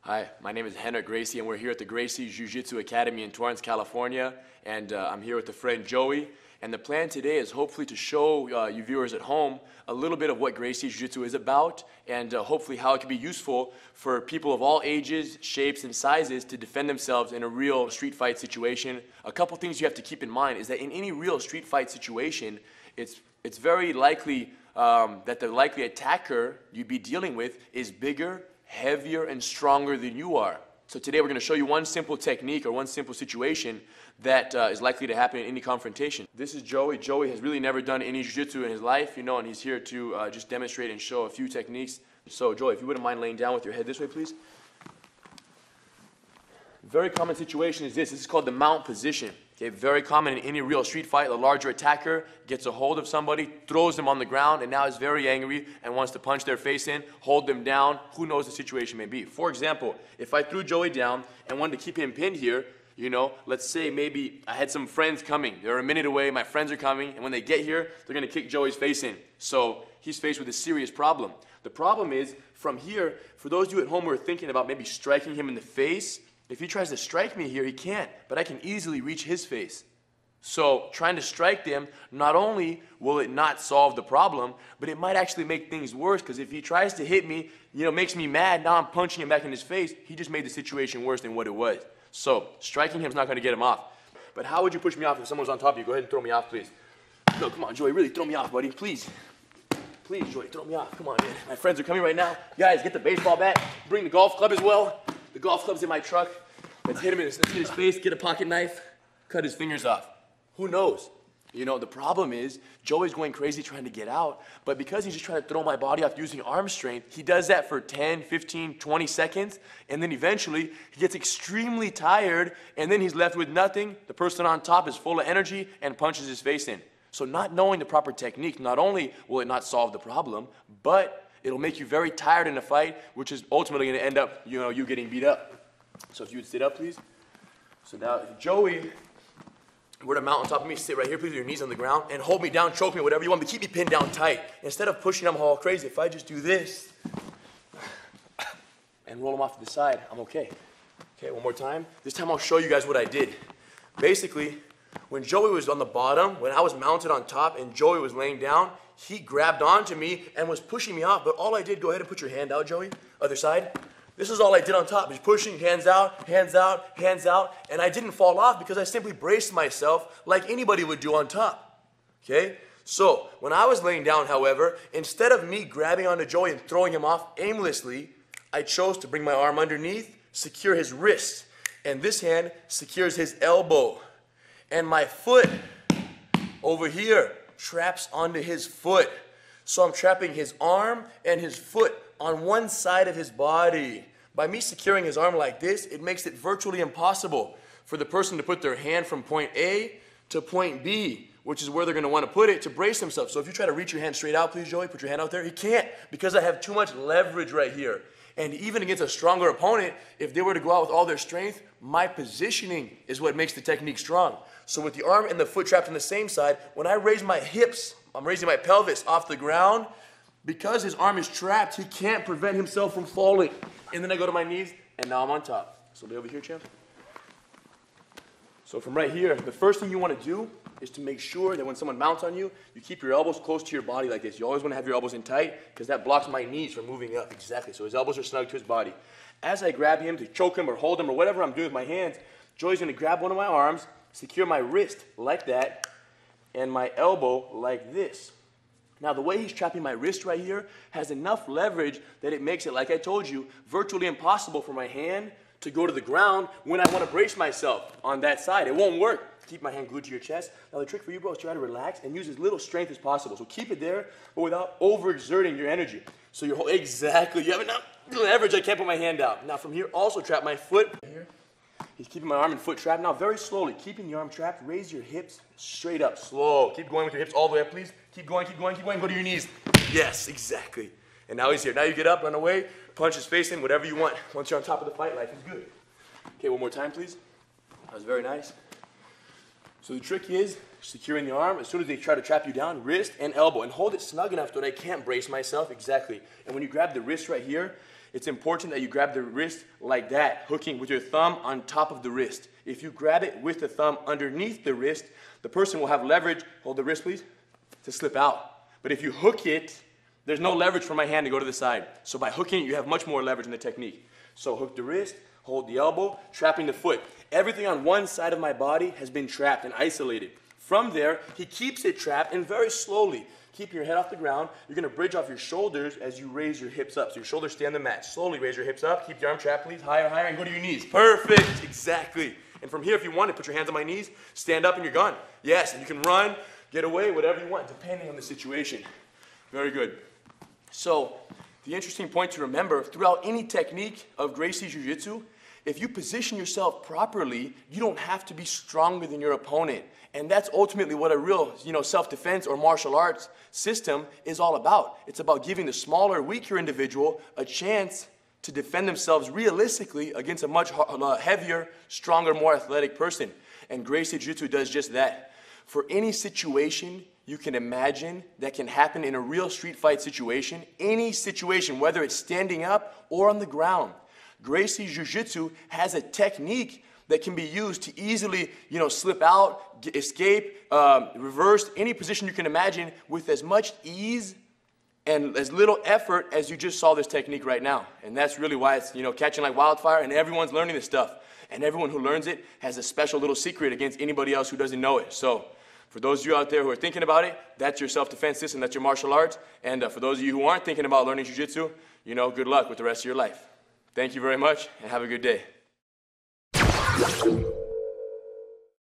Hi, my name is Rener Gracie, and we're here at the Gracie Jiu-Jitsu Academy in Torrance, California. And I'm here with a friend, Joey. And the plan today is hopefully to show you viewers at home a little bit of what Gracie Jiu-Jitsu is about, and hopefully how it can be useful for people of all ages, shapes, and sizes to defend themselves in a real street fight situation. A couple things you have to keep in mind is that in any real street fight situation, it's very likely that the likely attacker you'd be dealing with is bigger, heavier, and stronger than you are. So today we're going to show you one simple technique or one simple situation that is likely to happen in any confrontation. This is Joey. Joey has really never done any jiu-jitsu in his life, and he's here to just demonstrate and show a few techniques. So Joey, if you wouldn't mind laying down with your head this way, please. Very common situation is this. This is called the mount position. Okay, very common in any real street fight. The larger attacker gets a hold of somebody, throws them on the ground, and now is very angry and wants to punch their face in, hold them down. Who knows the situation may be. For example, if I threw Joey down and wanted to keep him pinned here, let's say maybe I had some friends coming. They're a minute away, my friends are coming, and when they get here, they're going to kick Joey's face in. So he's faced with a serious problem. The problem is, from here, for those of you at home who are thinking about maybe striking him in the face, if he tries to strike me here, he can't, but I can easily reach his face. So trying to strike them, not only will it not solve the problem, but it might actually make things worse, because if he tries to hit me, makes me mad, now I'm punching him back in his face, he just made the situation worse than what it was. So striking him is not going to get him off. But how would you push me off if someone's on top of you? Go ahead and throw me off, please. No, come on, Joey, really throw me off, buddy, please. Please, Joey, throw me off. Come on, man. My friends are coming right now. Guys, get the baseball bat. Bring the golf club as well. The golf club's in my truck. Let's hit him let's hit his face, get a pocket knife, cut his fingers off. Who knows? The problem is Joey's going crazy trying to get out, but because he's just trying to throw my body off using arm strength, he does that for 10, 15, 20 seconds, and then eventually he gets extremely tired, and then he's left with nothing. The person on top is full of energy and punches his face in. So not knowing the proper technique, not only will it not solve the problem, but it'll make you very tired in a fight, which is ultimately going to end up, you getting beat up. So if you would sit up, please. So now, if Joey were to mount on top of me, sit right here, please, with your knees on the ground, and hold me down, choke me, whatever you want, but keep me pinned down tight. Instead of pushing him all crazy, if I just do this and roll him off to the side, I'm okay. Okay, one more time. This time I'll show you guys what I did. Basically, when Joey was on the bottom, when I was mounted on top and Joey was laying down, he grabbed onto me and was pushing me off, but all I did, go ahead and put your hand out, Joey, other side. This is all I did on top, just pushing, hands out, hands out, hands out, and I didn't fall off because I simply braced myself like anybody would do on top, okay? So, when I was laying down, however, instead of me grabbing onto Joey and throwing him off aimlessly, I chose to bring my arm underneath, secure his wrist, and this hand secures his elbow, and my foot over here traps onto his foot. So I'm trapping his arm and his foot on one side of his body. By me securing his arm like this, it makes it virtually impossible for the person to put their hand from point A to point B, which is where they're going to want to put it to brace themselves. So if you try to reach your hand straight out, please, Joey, put your hand out there. He can't because I have too much leverage right here. And even against a stronger opponent, if they were to go out with all their strength, my positioning is what makes the technique strong. So with the arm and the foot trapped on the same side, when I raise my hips, I'm raising my pelvis off the ground. Because his arm is trapped, he can't prevent himself from falling. And then I go to my knees, and now I'm on top. So lay over here, champ. So from right here, the first thing you want to do is to make sure that when someone mounts on you, you keep your elbows close to your body like this. You always want to have your elbows in tight because that blocks my knees from moving up. Exactly. So his elbows are snug to his body. As I grab him to choke him or hold him or whatever I'm doing with my hands, Joey's going to grab one of my arms, secure my wrist like that, and my elbow like this. Now, the way he's trapping my wrist right here has enough leverage that it makes it, like I told you, virtually impossible for my hand to go to the ground when I want to brace myself on that side. It won't work. Keep my hand glued to your chest. Now, the trick for you, bro, is try to relax and use as little strength as possible. So keep it there, but without overexerting your energy. So you're exactly, you have enough leverage, I can't put my hand out. Now, from here, also trap my foot here. He's keeping my arm and foot trapped. Now, very slowly, keeping your arm trapped, raise your hips straight up, slow. Keep going with your hips all the way up, please. Keep going, keep going, keep going. Go to your knees. Yes, exactly. And now he's here. Now you get up, run away, punch his face in, whatever you want. Once you're on top of the fight, life is good. Okay, one more time, please. That was very nice. So the trick is securing the arm. As soon as they try to trap you down, wrist and elbow, and hold it snug enough that I can't brace myself. Exactly. And when you grab the wrist right here, it's important that you grab the wrist like that, hooking with your thumb on top of the wrist. If you grab it with the thumb underneath the wrist, the person will have leverage, hold the wrist please, to slip out. But if you hook it, there's no leverage for my hand to go to the side. So by hooking it, you have much more leverage in the technique. So hook the wrist, hold the elbow, trapping the foot. Everything on one side of my body has been trapped and isolated. From there, he keeps it trapped, and very slowly, keep your head off the ground. You're gonna bridge off your shoulders as you raise your hips up. So your shoulders stay on the mat. Slowly raise your hips up, keep your arm trapped please, higher, higher, and go to your knees. Perfect, exactly. And from here, if you want to, put your hands on my knees, stand up and you're gone. Yes, and you can run, get away, whatever you want, depending on the situation. Very good. So, the interesting point to remember, throughout any technique of Gracie Jiu-Jitsu, if you position yourself properly, you don't have to be stronger than your opponent. And that's ultimately what a real, self-defense or martial arts system is all about. It's about giving the smaller, weaker individual a chance to defend themselves realistically against a much heavier, stronger, more athletic person. And Gracie Jiu-Jitsu does just that. For any situation you can imagine that can happen in a real street fight situation, any situation, whether it's standing up or on the ground, Gracie Jiu-Jitsu has a technique that can be used to easily, slip out, escape, reverse, any position you can imagine with as much ease and as little effort as you just saw this technique right now. And that's really why it's, catching like wildfire, and everyone's learning this stuff. And everyone who learns it has a special little secret against anybody else who doesn't know it. So for those of you out there who are thinking about it, that's your self-defense system, that's your martial arts. And for those of you who aren't thinking about learning jiu-jitsu, good luck with the rest of your life. Thank you very much, and have a good day.